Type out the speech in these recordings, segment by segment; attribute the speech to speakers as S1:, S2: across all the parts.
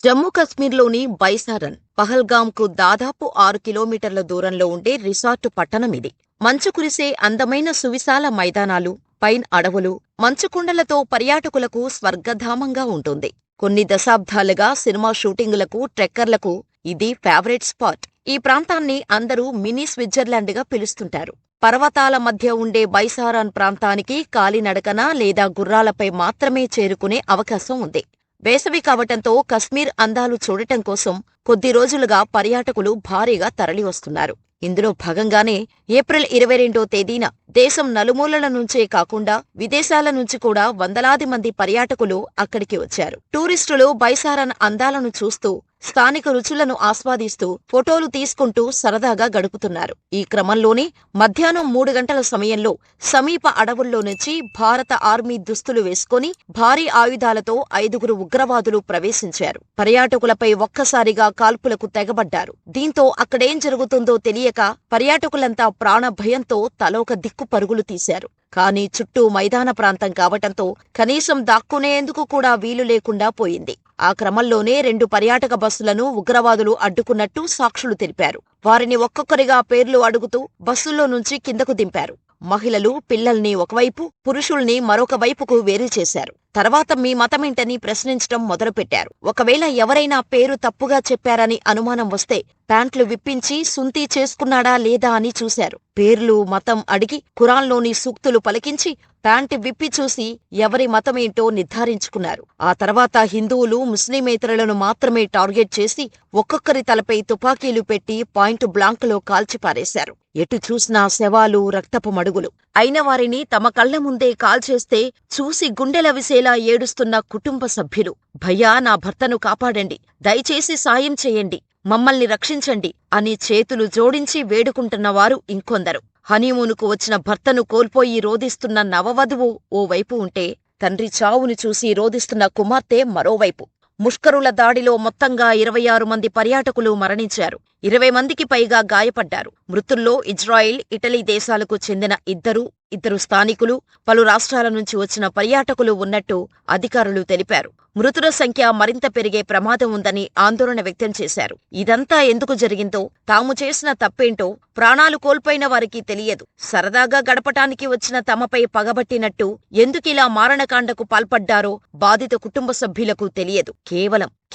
S1: జమ్మూ కశ్మీర్లోని బైసారన్, పహల్గామ్కు దాదాపు 6 కిలోమీటర్ల దూరంలో ఉండే రిసార్టు పట్టణమిది. మంచు కురిసే అందమైన సువిశాల మైదానాలు, పైన్ అడవులు, మంచుకొండలతో పర్యాటకులకు స్వర్గధామంగా ఉంటుంది. కొన్ని దశాబ్దాలుగా సినిమా షూటింగులకు, ట్రెక్కర్లకు ఇది ఫేవరెట్ స్పాట్. ఈ ప్రాంతాన్ని అందరూ మినీ స్విట్జర్లాండ్గా పిలుస్తుంటారు. పర్వతాల మధ్య ఉండే బైసారాన్ ప్రాంతానికి కాలినడకన లేదా గుర్రాలపై మాత్రమే చేరుకునే అవకాశం ఉంది. వేసవి కావటంతో కశ్మీర్ అందాలు చూడటం కోసం కొద్ది రోజులుగా పర్యాటకులు భారీగా తరలివస్తున్నారు. ఇందులో భాగంగానే ఏప్రిల్ 22వ తేదీన దేశం నలుమూలల నుంచే కాకుండా విదేశాల నుంచి కూడా వందలాది మంది పర్యాటకులు అక్కడికి వచ్చారు. టూరిస్టులు బైసారన్ అందాలను చూస్తూ, స్థానిక రుచులను ఆస్వాదిస్తూ ఫోటోలు తీసుకుంటూ సరదాగా గడుపుతున్నారు. ఈ క్రమంలోనే మధ్యాహ్నం 3 గంటల సమయంలో సమీప అడవుల్లో నుంచి భారత ఆర్మీ దుస్తులు వేసుకుని భారీ ఆయుధాలతో 5గురు ఉగ్రవాదులు ప్రవేశించారు. పర్యాటకులపై ఒక్కసారిగా కాల్పులకు తెగబడ్డారు. దీంతో అక్కడేం జరుగుతుందో తెలియక పర్యాటకులంతా ప్రాణభయంతో తలోక దిక్కు పరుగులు తీశారు. కానీ చుట్టూ మైదాన ప్రాంతం కావటంతో కనీసం దాక్కునేందుకు కూడా వీలు లేకుండా పోయింది. ఆ క్రమంలోనే 2 పర్యాటక బస్సులను ఉగ్రవాదులు అడ్డుకున్నట్టు సాక్షులు తెలిపారు. వారిని ఒక్కొక్కరిగా పేర్లు అడుగుతూ బస్సుల్లో నుంచి కిందకు దింపారు. మహిళలు, పిల్లల్ని ఒకవైపు, పురుషుల్ని మరొక వైపుకు వేరు చేశారు. తర్వాత మీ మతమేంటని ప్రశ్నించటం మొదలుపెట్టారు. ఒకవేళ ఎవరైనా పేరు తప్పుగా చెప్పారని అనుమానం వస్తే ప్యాంట్లు విప్పించి సుంతీ చేసుకున్నాడా లేదా అని చూశారు. పేర్లు, మతం అడిగి ఖురాన్లోని సూక్తులు పలికించి ప్యాంటు విప్పి చూసి ఎవరి మతమేంటో నిర్ధారించుకున్నారు. ఆ తర్వాత హిందువులు, ముస్లిమేతరులను మాత్రమే టార్గెట్ చేసి ఒక్కొక్కరి తలపై తుపాకీలు పెట్టి పాయింట్ బ్లాంక్లో కాల్చిపారేశారు. ఎటు చూసినా శవాలు, రక్తపు మడుగులు. అయిన వారిని తమ కళ్ల ముందే కాల్చేస్తే చూసి గుండెలవిసేలా ఏడుస్తున్న కుటుంబ సభ్యులు. భయ్యా, నా భర్తను కాపాడండి, దయచేసి సాయం చేయండి, మమ్మల్ని రక్షించండి అని చేతులు జోడించి వేడుకుంటున్నవారు ఇంకొందరు. హనీమూనుకు వచ్చిన భర్తను కోల్పోయి రోదిస్తున్న నవవధువు ఓవైపు ఉంటే, తండ్రి చావును చూసి రోదిస్తున్న కుమార్తె మరోవైపు. ముష్కరుల దాడిలో మొత్తంగా 26 మంది పర్యాటకులు మరణించారు. 20 మందికి పైగా గాయపడ్డారు. మృతుల్లో ఇజ్రాయిల్, ఇటలీ దేశాలకు చెందిన ఇద్దరు స్థానికులు, పలు రాష్ట్రాల నుంచి వచ్చిన పర్యాటకులు ఉన్నట్టు అధికారులు తెలిపారు. మృతుల సంఖ్య మరింత పెరిగే ప్రమాదం ఉందని ఆందోళన వ్యక్తం చేశారు. ఇదంతా ఎందుకు జరిగిందో, తాము చేసిన తప్పేంటో ప్రాణాలు కోల్పోయిన వారికి తెలియదు. సరదాగా గడపటానికి వచ్చిన తమపై పగబట్టినట్టు ఎందుకిలా మారణకాండకు పాల్పడ్డారో బాధిత కుటుంబ సభ్యులకు తెలియదు.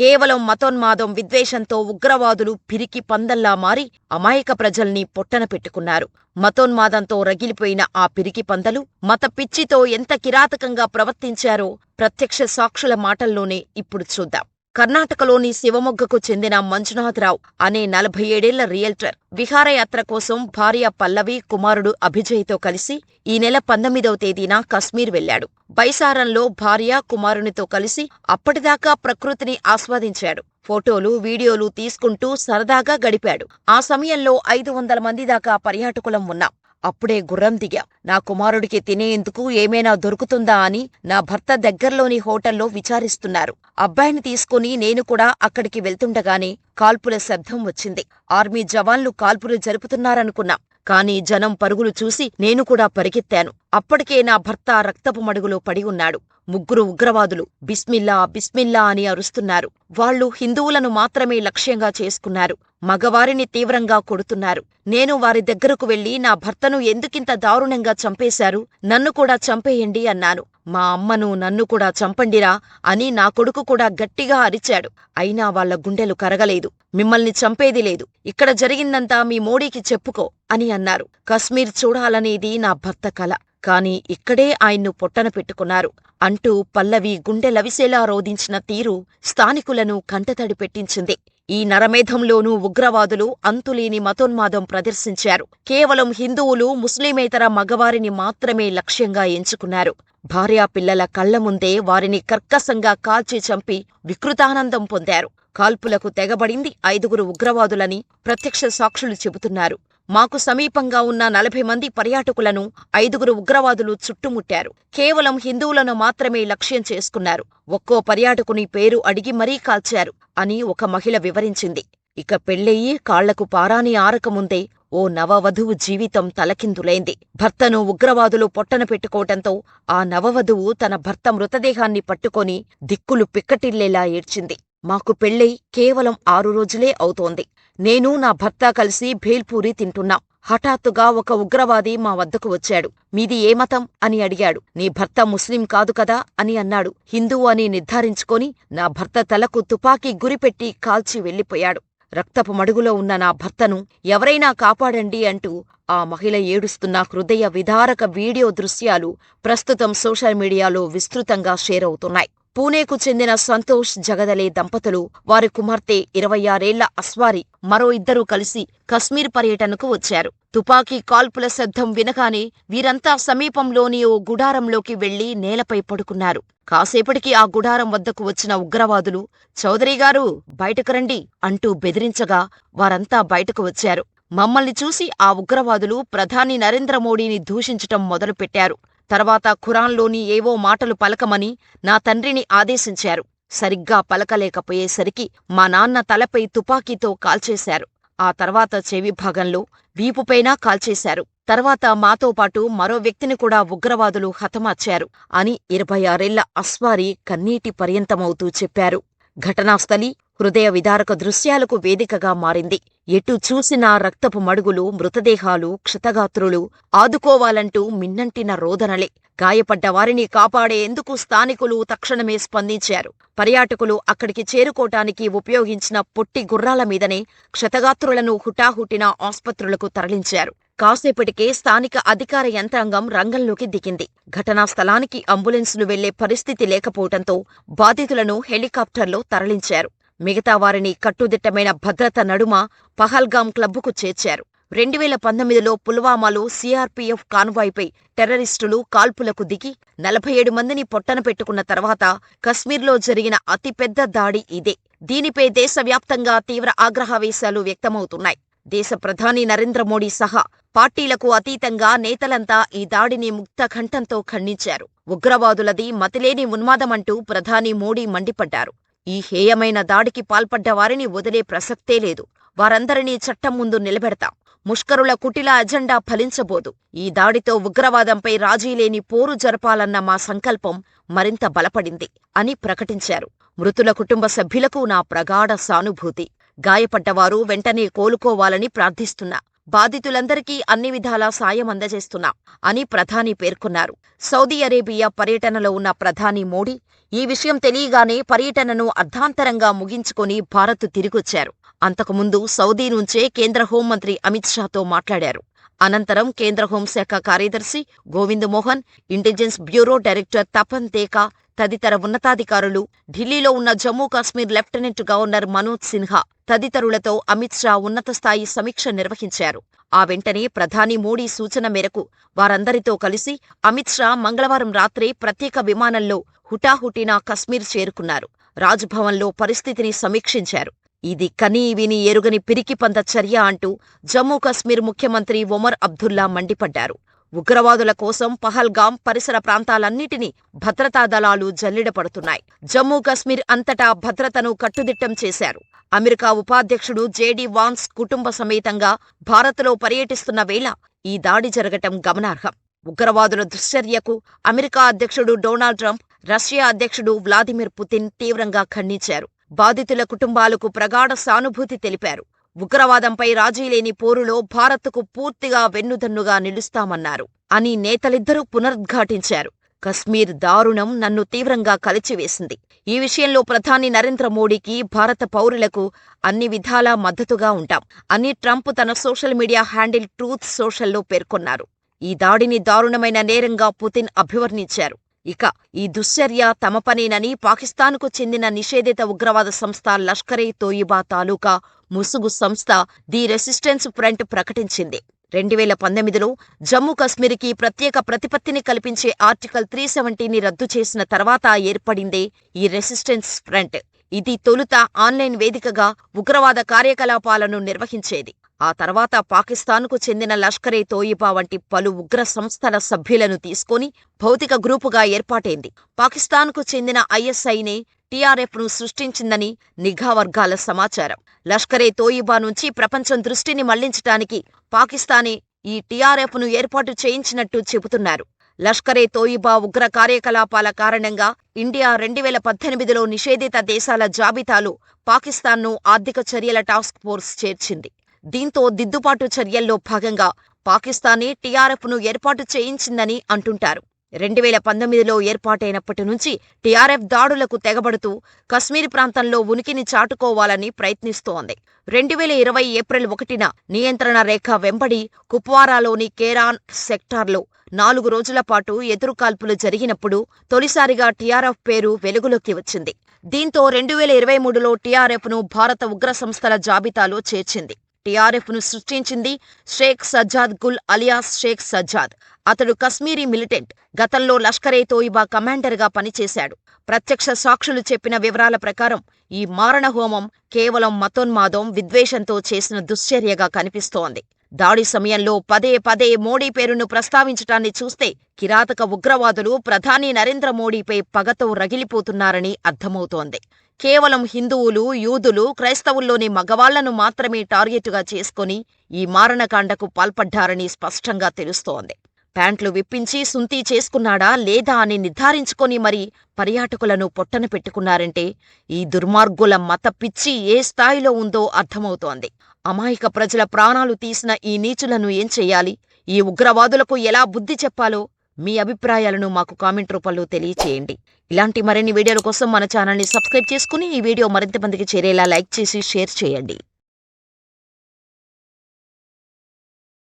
S1: కేవలం మతోన్మాదం, విద్వేషంతో ఉగ్రవాదులు పిరికి పందల్లా మారి అమాయక ప్రజల్ని పొట్టన పెట్టుకున్నారు. మతోన్మాదంతో రగిలిపోయిన ఆ పిరికి పందలు మత పిచ్చితో ఎంత కిరాతకంగా ప్రవర్తించారో ప్రత్యక్ష సాక్షుల మాటల్లోనే ఇప్పుడు చూద్దాం. కర్ణాటకలోని శివమొగ్గకు చెందిన మంజునాథరావు అనే 47 ఏళ్ల రియల్టర్ విహారయాత్ర కోసం భార్య పల్లవి, కుమారుడు అభిజయ్తో కలిసి ఈ నెల 19వ తేదీన కశ్మీర్ వెళ్లాడు. బైసారన్లో భార్య, కుమారునితో కలిసి అప్పటిదాకా ప్రకృతిని ఆస్వాదించాడు. ఫోటోలు, వీడియోలు తీసుకుంటూ సరదాగా గడిపాడు. ఆ సమయంలో 500 మంది దాకా పర్యాటకులం ఉన్నాం. అప్పుడే గుర్రం దిగా. నా కుమారుడికి తినేందుకు ఏమైనా దొరుకుతుందా అని నా భర్త దగ్గర్లోని హోటల్లో విచారిస్తున్నారు. అబ్బాయిని తీసుకుని నేను కూడా అక్కడికి వెళ్తుండగానే కాల్పుల శబ్దం వచ్చింది. ఆర్మీ జవాన్లు కాల్పులు జరుపుతున్నారనుకున్నాం. కానీ జనం పరుగులు చూసి నేను కూడా పరిగెత్తాను. అప్పటికే నా భర్త రక్తపు మడుగులో పడి ఉన్నాడు. 3 ఉగ్రవాదులు బిస్మిల్లా బిస్మిల్లా అని అరుస్తున్నారు. వాళ్లు హిందువులను మాత్రమే లక్ష్యంగా చేసుకున్నారు. మగవారిని తీవ్రంగా కొడుతున్నారు. నేను వారి దగ్గరకు వెళ్లి నా భర్తను ఎందుకింత దారుణంగా చంపేశారు, నన్ను కూడా చంపేయండి అన్నాను. మా అమ్మను, నన్ను కూడా చంపండిరా అని నా కొడుకు కూడా గట్టిగా అరిచాడు. అయినా వాళ్ల గుండెలు కరగలేదు. మిమ్మల్ని చంపేది లేదు, ఇక్కడ జరిగిందంతా మీ మోడీకి చెప్పుకో అని అన్నారు. కశ్మీర్ చూడాలనేది నా భర్త కల, కాని ఇక్కడే ఆయన్ను పొట్టన పెట్టుకున్నారు అంటూ పల్లవి గుండెలవిసేలా రోదించిన తీరు స్థానికులను కంటతడి పెట్టించింది. ఈ నరమేధంలోనూ ఉగ్రవాదులు అంతులేని మతోన్మాదం ప్రదర్శించారు. కేవలం హిందువులు, ముస్లిమేతర మగవారిని మాత్రమే లక్ష్యంగా ఎంచుకున్నారు. భార్యాపిల్లల కళ్ల ముందే వారిని కర్కశంగా కాల్చి చంపి వికృతానందం పొందారు. కాల్పులకు తెగబడింది 5గురు ఉగ్రవాదులని ప్రత్యక్ష సాక్షులు చెబుతున్నారు. మాకు సమీపంగా ఉన్న 40 మంది పర్యాటకులను 5గురు ఉగ్రవాదులు చుట్టుముట్టారు. కేవలం హిందువులను మాత్రమే లక్ష్యం చేసుకున్నారు. ఒక్కో పర్యాటకుని పేరు అడిగి మరీ కాల్చారు అని ఒక మహిళ వివరించింది. ఇక పెళ్ళయి కాళ్లకు పారాని ఆరకముందే ఓ నవవధువు జీవితం తలకిందులైంది. భర్తను ఉగ్రవాదులు పొట్టన పెట్టుకోవటంతో ఆ నవవధువు తన భర్త మృతదేహాన్ని పట్టుకొని దిక్కులు పిక్కటిల్లేలా ఏడ్చింది. మాకు పెళ్ళై కేవలం 6 రోజులే అవుతోంది. నేను నా భర్త కలిసి భేల్పూరి తింటున్నాం. హఠాత్తుగా ఒక ఉగ్రవాది మా వద్దకు వచ్చాడు. మీది ఏ మతం అని అడిగాడు. నీ భర్త ముస్లిం కాదు కదా అని అన్నాడు. హిందువు అని నిర్ధారించుకొని నా భర్త తలకు తుపాకీ గురిపెట్టి కాల్చి వెళ్ళిపోయాడు. రక్తపు మడుగులో ఉన్న నా భర్తను ఎవరైనా కాపాడండి అంటూ ఆ మహిళ ఏడుస్తున్న హృదయ విదారక వీడియో దృశ్యాలు ప్రస్తుతం సోషల్ మీడియాలో విస్తృతంగా షేర్ అవుతున్నాయి. పూణేకు చెందిన సంతోష్ జగదలే దంపతులు, వారి కుమార్తె 26 ఏళ్ల అస్వారి మరో ఇద్దరూ కలిసి కశ్మీర్ పర్యటనకు వచ్చారు. తుపాకీ కాల్పుల శబ్దం వినగానే వీరంతా సమీపంలోని ఓ గుడారంలోకి వెళ్లి నేలపై పడుకున్నారు. కాసేపటికి ఆ గుడారం వద్దకు వచ్చిన ఉగ్రవాదులు, చౌదరిగారు బయటకు రండి అంటూ బెదిరించగా వారంతా బయటకు వచ్చారు. మమ్మల్ని చూసి ఆ ఉగ్రవాదులు ప్రధాని నరేంద్ర మోడీని దూషించటం మొదలుపెట్టారు. తర్వాత ఖురాన్లోని ఏవో మాటలు పలకమని నా తండ్రిని ఆదేశించారు. సరిగ్గా పలకలేకపోయేసరికి మా నాన్న తలపై తుపాకీతో కాల్చేశారు. ఆ తర్వాత చెవి భాగంలో, వీపుపైనా కాల్చేశారు. తర్వాత మాతో పాటు మరో వ్యక్తిని కూడా ఉగ్రవాదులు హతమార్చారు అని 26 ఏళ్ల అస్వారి కన్నీటి పర్యంతమవుతూ చెప్పారు. ఘటనాస్థలి హృదయ విదారక దృశ్యాలకు వేదికగా మారింది. ఎటు చూసినా రక్తపు మడుగులు, మృతదేహాలు, క్షతగాత్రులు, ఆదుకోవాలంటూ మిన్నంటిన రోదనలే. గాయపడ్డ వారిని కాపాడేందుకు స్థానికులు తక్షణమే స్పందించారు. పర్యాటకులు అక్కడికి చేరుకోటానికి ఉపయోగించిన పొట్టి గుర్రాల మీదనే క్షతగాత్రులను హుటాహుటిన ఆస్పత్రులకు తరలించారు. కాసేపటికే స్థానిక అధికార యంత్రాంగం రంగంలోకి దిగింది. ఘటనా స్థలానికి అంబులెన్సులు వెళ్లే పరిస్థితి లేకపోవటంతో బాధితులను హెలికాప్టర్లో తరలించారు. మిగతా వారిని కట్టుదిట్టమైన భద్రత నడుమ పహల్గాం క్లబ్బుకు చేర్చారు. 2019లో పుల్వామాలో సీఆర్పీఎఫ్ కాన్వాయ్పై టెర్రరిస్టులు కాల్పులకు దిగి 47 మందిని పొట్టన పెట్టుకున్న తర్వాత కశ్మీర్లో జరిగిన అతిపెద్ద దాడి ఇదే. దీనిపై దేశవ్యాప్తంగా తీవ్ర ఆగ్రహావేశాలు వ్యక్తమవుతున్నాయి. దేశ ప్రధాని నరేంద్ర మోడీ సహా పార్టీలకు అతీతంగా నేతలంతా ఈ దాడిని ముక్తకంఠంతో ఖండించారు. ఉగ్రవాదులది మతిలేని ఉన్మాదమంటూ ప్రధాని మోడీ మండిపడ్డారు. ఈ హేయమైన దాడికి పాల్పడ్డ వారిని వదిలే ప్రసక్తే లేదు. వారందరినీ చట్టం ముందు నిలబెడతాం. ముష్కరుల కుటిల అజెండా ఫలించబోదు. ఈ దాడితో ఉగ్రవాదంపై రాజీలేని పోరు జరపాలన్న మా సంకల్పం మరింత బలపడింది అని ప్రకటించారు. మృతుల కుటుంబ సభ్యులకు నా ప్రగాఢ సానుభూతి. గాయపడ్డవారు వెంటనే కోలుకోవాలని ప్రార్థిస్తున్నా. బాధితులందరికీ అన్ని విధాలా సాయం అందజేస్తున్నాం అని ప్రధాని పేర్కొన్నారు. సౌదీ అరేబియా పర్యటనలో ఉన్న ప్రధాని మోడీ ఈ విషయం తెలియగానే పర్యటనను అర్ధాంతరంగా ముగించుకొని భారత్ తిరిగొచ్చారు. అంతకుముందు సౌదీ నుంచే కేంద్ర హోంమంత్రి అమిత్ షాతో మాట్లాడారు. అనంతరం కేంద్ర హోంశాఖ కార్యదర్శి Govind Mohan, intelligence bureau director Tapan Deka తదితర ఉన్నతాధికారులు, ఢిల్లీలో ఉన్న జమ్మూ కాశ్మీర్ లెఫ్టినెంట్ గవర్నర్ మనోజ్ సిన్హా తదితరులతో అమిత్ షా ఉన్నతస్థాయి సమీక్ష నిర్వహించారు. ఆ వెంటనే ప్రధాని మోడీ సూచన మేరకు వారందరితో కలిసి అమిత్ షా మంగళవారం రాత్రే ప్రత్యేక విమానంలో హుటాహుటిన కశ్మీర్ చేరుకున్నారు. రాజ్భవన్లో పరిస్థితిని సమీక్షించారు. ఇది కనీ విని ఎరుగని పిరికిపంద చర్య అంటూ జమ్మూ కశ్మీర్ ముఖ్యమంత్రి ఒమర్ అబ్దుల్లా మండిపడ్డారు. ఉగ్రవాదుల కోసం పహల్గాం పరిసర ప్రాంతాలన్నిటినీ భద్రతా దళాలు జల్లెడపడుతున్నాయి. జమ్మూ కశ్మీర్ అంతటా భద్రతను కట్టుదిట్టం చేశారు. అమెరికా ఉపాధ్యక్షుడు జేడీ వాన్స్ కుటుంబ సమేతంగా భారత్లో పర్యటిస్తున్న వేళ ఈ దాడి జరగటం గమనార్హం. ఉగ్రవాదుల దుశ్చర్యకు అమెరికా అధ్యక్షుడు డొనాల్డ్ ట్రంప్, రష్యా అధ్యక్షుడు వ్లాదిమిర్ పుతిన్ తీవ్రంగా ఖండించారు. బాధితుల కుటుంబాలకు ప్రగాఢ సానుభూతి తెలిపారు. ఉగ్రవాదంపై రాజీలేని పోరులో భారత్కు పూర్తిగా వెన్నుదన్నుగా నిలుస్తామన్నారు అని నేతలిద్దరూ పునరుద్ఘాటించారు. కశ్మీర్ దారుణం నన్ను తీవ్రంగా కలిచివేసింది. ఈ విషయంలో ప్రధాని నరేంద్ర మోడీకి, భారత పౌరులకు అన్ని విధాలా మద్దతుగా ఉంటాం అని ట్రంప్ తన సోషల్ మీడియా హ్యాండిల్ ట్రూత్ సోషల్లో పేర్కొన్నారు. ఈ దాడిని దారుణమైన నేరంగా పుతిన్ అభివర్ణించారు. ఇక ఈ దుశ్చర్య తమ పనేనని పాకిస్తాన్కు చెందిన నిషేధిత ఉగ్రవాద సంస్థ లష్కరే తోయిబా తాలూకా ముసుగు సంస్థ ది రెసిస్టెన్స్ ఫ్రంట్ ప్రకటించింది. 2019లో జమ్మూ కశ్మీర్కి ప్రత్యేక ప్రతిపత్తిని కల్పించే ఆర్టికల్ 370ని రద్దు చేసిన తర్వాత ఏర్పడిందే ఈ రెసిస్టెన్స్ ఫ్రంట్. ఇది తొలుత ఆన్లైన్ వేదికగా ఉగ్రవాద కార్యకలాపాలను నిర్వహించేది. ఆ తర్వాత పాకిస్తాన్కు చెందిన లష్కరే తోయిబా వంటి పలు ఉగ్ర సంస్థల సభ్యులను తీసుకొని భౌతిక గ్రూపుగా ఏర్పాటైంది. పాకిస్తాన్కు చెందిన ఐఎస్ఐనే టీఆర్ఎఫ్ను సృష్టించిందని నిఘా వర్గాల సమాచారం. లష్కరే తోయిబా నుంచి ప్రపంచం దృష్టిని మళ్లించటానికి పాకిస్తానే ఈ టీఆర్ఎఫ్ను ఏర్పాటు చేయించినట్టు చెబుతున్నారు. లష్కరే తోయిబా ఉగ్ర కార్యకలాపాల కారణంగా ఇండియా 2018లో నిషేధిత దేశాల జాబితాలో పాకిస్తాన్ను ఆర్థిక చర్యల టాస్క్ ఫోర్స్ చేర్చింది. దీంతో దిద్దుబాటు చర్యల్లో భాగంగా పాకిస్తానే టీఆర్ఎఫ్ను ఏర్పాటు చేయించిందని అంటుంటారు. 2019లో ఏర్పాటైనప్పటి నుంచి టీఆర్ఎఫ్ దాడులకు తెగబడుతూ కశ్మీర్ ప్రాంతంలో ఉనికిని చాటుకోవాలని ప్రయత్నిస్తోంది. 2020 ఏప్రిల్ 1న నియంత్రణ రేఖ వెంబడి కుప్వారాలోని కేరాన్ సెక్టార్లో 4 రోజుల పాటు ఎదురుకాల్పులు జరిగినప్పుడు తొలిసారిగా టీఆర్ఎఫ్ పేరు వెలుగులోకి వచ్చింది. దీంతో 2023లో టీఆర్ఎఫ్ను భారత ఉగ్ర సంస్థల జాబితాలో చేర్చింది. టీఆర్ఎఫ్ను సృష్టించింది షేక్ సజ్జాద్ గుల్ అలియాస్ షేక్ సజ్జాద్. అతడు కశ్మీరీ మిలిటెంట్. గతంలో లష్కరే తోయిబా కమాండర్గా పనిచేశాడు. ప్రత్యక్ష సాక్షులు చెప్పిన వివరాల ప్రకారం ఈ మారణహోమం కేవలం మతోన్మాదం, విద్వేషంతో చేసిన దుశ్చర్యగా కనిపిస్తోంది. దాడి సమయంలో పదే పదే మోడీ పేరును ప్రస్తావించటాన్ని చూస్తే కిరాతక ఉగ్రవాదులు ప్రధాని నరేంద్ర మోడీపై పగతో రగిలిపోతున్నారని అర్థమవుతోంది. కేవలం హిందువులు, యూదులు, క్రైస్తవుల్లోని మగవాళ్లను మాత్రమే టార్గెటుగా చేసుకుని ఈ మారణకాండకు పాల్పడ్డారని స్పష్టంగా తెలుస్తోంది. ప్యాంట్లు విప్పించి సుంతీ చేసుకున్నాడా లేదా అని నిర్ధారించుకొని మరీ పర్యాటకులను పొట్టన పెట్టుకున్నారంటే ఈ దుర్మార్గుల మత పిచ్చి ఏ స్థాయిలో ఉందో అర్థమవుతోంది. అమాయక ప్రజల ప్రాణాలు తీసిన ఈ నీచులను ఏం చెయ్యాలి? ఈ ఉగ్రవాదులకు ఎలా బుద్ధి చెప్పాలో మీ అభిప్రాయాలను మాకు కామెంట్ రూపంలో తెలియచేయండి. ఇలాంటి మరిన్ని వీడియోల కోసం మన ఛానల్ని సబ్స్క్రైబ్ చేసుకుని ఈ వీడియో మరింత మందికి చేరేలా లైక్ చేసి షేర్ చేయండి.